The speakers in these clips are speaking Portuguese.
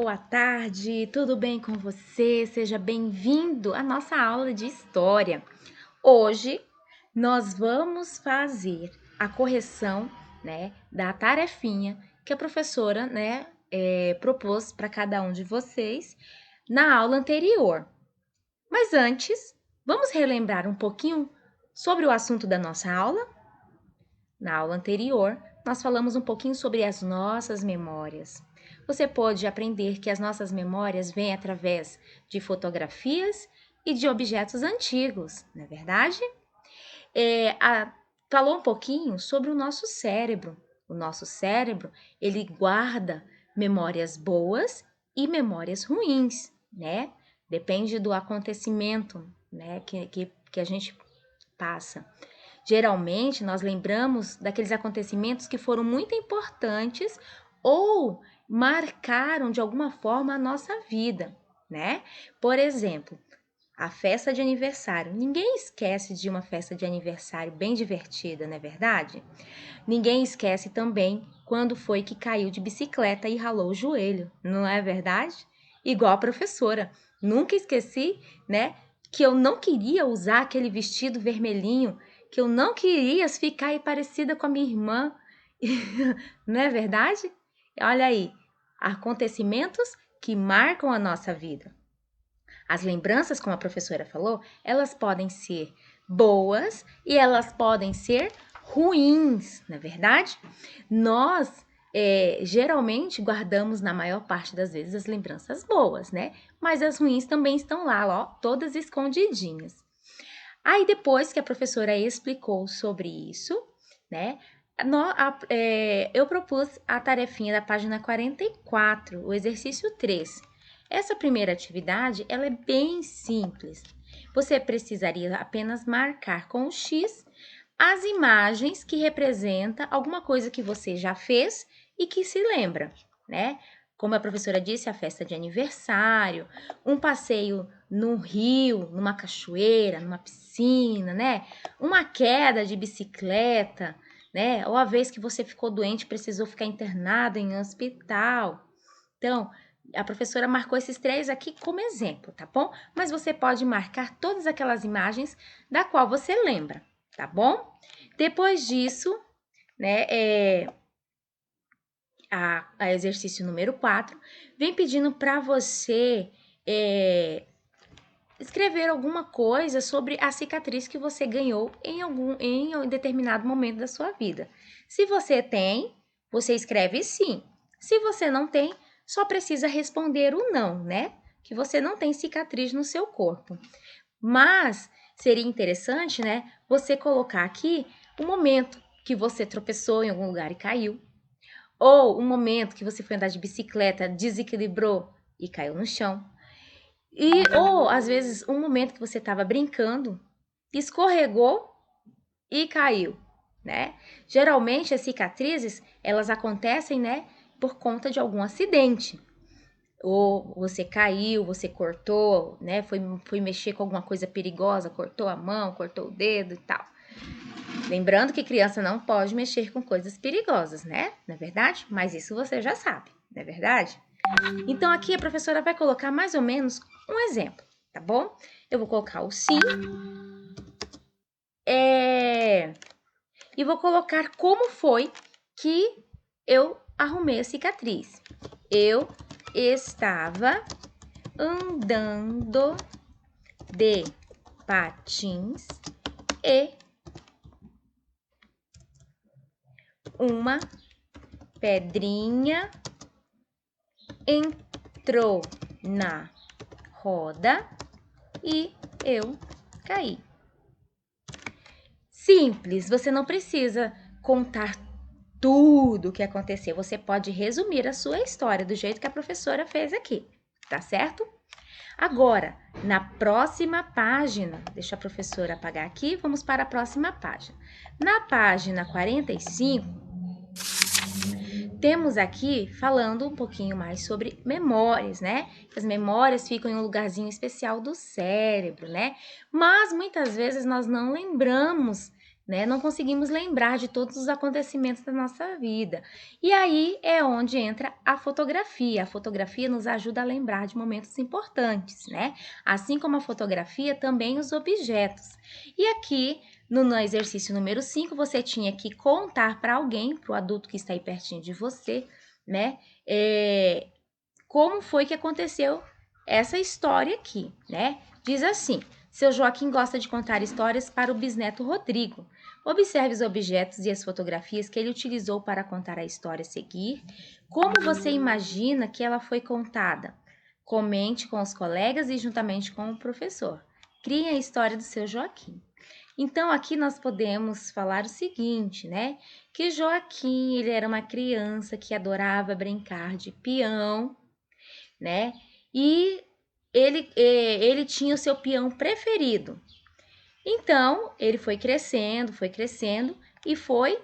boa tarde, tudo bem com você? Seja bem-vindo à nossa aula de história. Hoje nós vamos fazer a correção, da tarefinha que a professora, propôs para cada um de vocês na aula anterior. Mas antes, vamos relembrar um pouquinho sobre o assunto da nossa aula? Na aula anterior, nós falamos um pouquinho sobre as nossas memórias. Você pode aprender que as nossas memórias vêm através de fotografias e de objetos antigos, não é verdade? Falou um pouquinho sobre o nosso cérebro. O nosso cérebro, ele guarda memórias boas e memórias ruins, né? Depende do acontecimento, que a gente passa. Geralmente, nós lembramos daqueles acontecimentos que foram muito importantes ou marcaram de alguma forma a nossa vida, né? Por exemplo, a festa de aniversário. Ninguém esquece de uma festa de aniversário bem divertida, não é verdade? Ninguém esquece também quando foi que caiu de bicicleta e ralou o joelho, não é verdade? Igual a professora. Nunca esqueci, que eu não queria usar aquele vestido vermelhinho, que eu não queria ficar aí parecida com a minha irmã. Não é verdade? Olha aí, acontecimentos que marcam a nossa vida. As lembranças, como a professora falou, elas podem ser boas e elas podem ser ruins, não é verdade? Nós geralmente guardamos, na maior parte das vezes, as lembranças boas, né? Mas as ruins também estão lá, ó, todas escondidinhas. Aí, depois que a professora explicou sobre isso, né? Eu propus a tarefinha da página 44, o exercício 3. Essa primeira atividade, ela é bem simples. Você precisaria apenas marcar com o X as imagens que representam alguma coisa que você já fez e que se lembra, né? Como a professora disse, a festa de aniversário, um passeio no rio, numa cachoeira, numa piscina, né? Uma queda de bicicleta, né? Ou a vez que você ficou doente e precisou ficar internado em um hospital. Então, a professora marcou esses 3 aqui como exemplo, tá bom? Mas você pode marcar todas aquelas imagens da qual você lembra, tá bom? Depois disso, a exercício número 4, vem pedindo para você escrever alguma coisa sobre a cicatriz que você ganhou em determinado momento da sua vida. Se você tem, você escreve sim. Se você não tem, só precisa responder o não, né? Que você não tem cicatriz no seu corpo. Mas seria interessante, você colocar aqui o momento que você tropeçou em algum lugar e caiu. Ou o momento que você foi andar de bicicleta, desequilibrou e caiu no chão. Ou, às vezes, um momento que você estava brincando, escorregou e caiu, né? Geralmente, as cicatrizes, elas acontecem, por conta de algum acidente. Ou você caiu, você cortou, foi mexer com alguma coisa perigosa, cortou a mão, cortou o dedo e tal. Lembrando que criança não pode mexer com coisas perigosas, né? Não é verdade? Mas isso você já sabe, não é verdade? Então, aqui a professora vai colocar mais ou menos um exemplo, tá bom? Eu vou colocar o sim. E vou colocar como foi que eu arrumei a cicatriz. Eu estava andando de patins e uma pedrinha entrou na roda e eu caí. Simples, você não precisa contar tudo o que aconteceu. Você pode resumir a sua história do jeito que a professora fez aqui, tá certo? Agora, na próxima página, deixa a professora apagar aqui, vamos para a próxima página. Na página 45, temos aqui falando um pouquinho mais sobre memórias, né? As memórias ficam em um lugarzinho especial do cérebro, né? Mas muitas vezes nós não lembramos né? Não conseguimos lembrar de todos os acontecimentos da nossa vida. E aí é onde entra a fotografia. A fotografia nos ajuda a lembrar de momentos importantes, né? Assim como a fotografia, também os objetos. E aqui, no exercício número 5, você tinha que contar para alguém, para o adulto que está aí pertinho de você, né? Como foi que aconteceu essa história aqui, né? Diz assim: seu Joaquim gosta de contar histórias para o bisneto Rodrigo. Observe os objetos e as fotografias que ele utilizou para contar a história a seguir. Como você imagina que ela foi contada? Comente com os colegas e juntamente com o professor. Crie a história do seu Joaquim. Então, aqui nós podemos falar o seguinte, né? Que Joaquim, ele era uma criança que adorava brincar de peão, né? E ele tinha o seu peão preferido. Então, ele foi crescendo e foi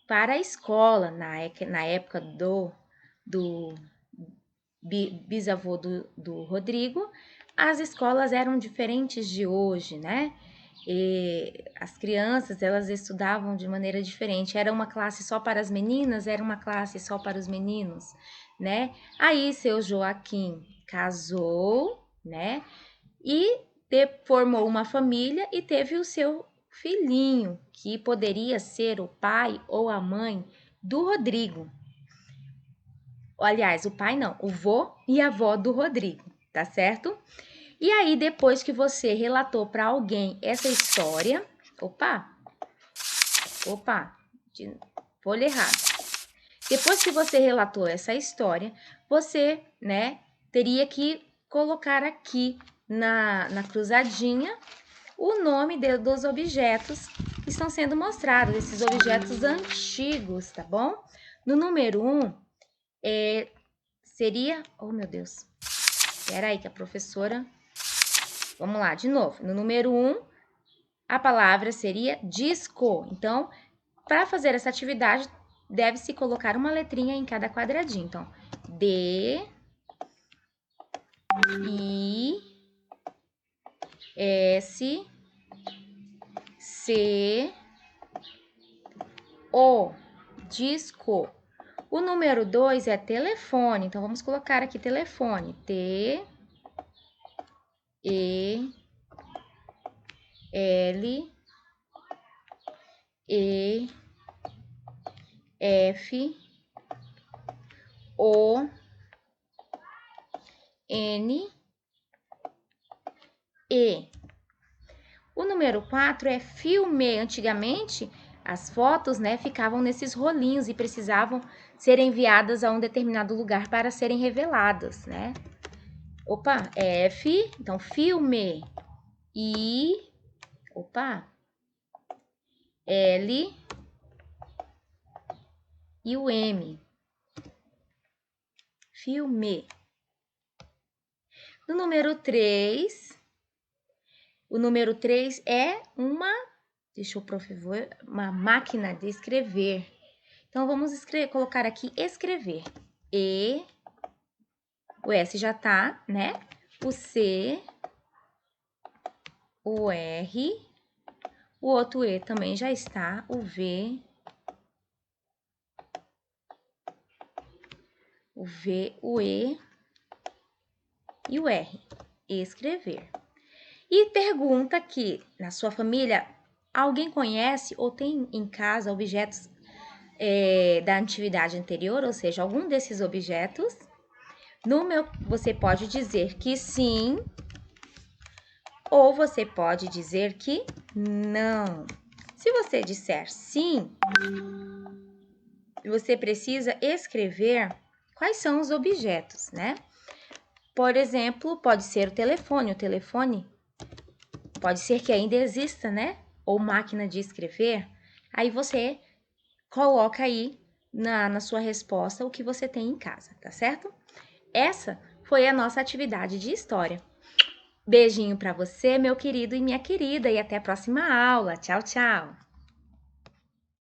para a escola na época do bisavô do Rodrigo. As escolas eram diferentes de hoje, né? E as crianças, elas estudavam de maneira diferente. Era uma classe só para as meninas, era uma classe só para os meninos, né? Aí, seu Joaquim casou, né? E formou uma família e teve o seu filhinho, que poderia ser o pai ou a mãe do Rodrigo. Aliás, o pai não, o vô e a avó do Rodrigo, tá certo? E aí, depois que você relatou para alguém essa história, opa, folha errada. Depois que você relatou essa história, você, né, teria que colocar aqui na cruzadinha o nome dos objetos que estão sendo mostrados, esses objetos antigos, tá bom? No número 1, seria... Oh, meu Deus. Espera aí que a professora... Vamos lá, de novo. No número 1, a palavra seria disco. Então, para fazer essa atividade, deve-se colocar uma letrinha em cada quadradinho. Então, D, I, S, C, O, disco. O número 2 é telefone, então vamos colocar aqui telefone. T, E, L, E, F, O, N, E. O número 4 é filme. Antigamente, as fotos, né, ficavam nesses rolinhos e precisavam ser enviadas a um determinado lugar para serem reveladas, né? Opa, F, então filme. I, opa, L e o M. Filme. No número 3, o número 3 é uma máquina de escrever. Então, vamos colocar aqui escrever. O S já tá, né? O C, o R, o outro E também já está, o V, o E e o R. Escrever. E pergunta aqui, na sua família, alguém conhece ou tem em casa objetos da atividade anterior, ou seja, algum desses objetos? Você pode dizer que sim, ou você pode dizer que não. Se você disser sim, você precisa escrever quais são os objetos, né? Por exemplo, pode ser o telefone. O telefone pode ser que ainda exista, né? Ou máquina de escrever. Aí você coloca aí na sua resposta o que você tem em casa, tá certo? Essa foi a nossa atividade de história. Beijinho para você, meu querido e minha querida, e até a próxima aula. Tchau, tchau!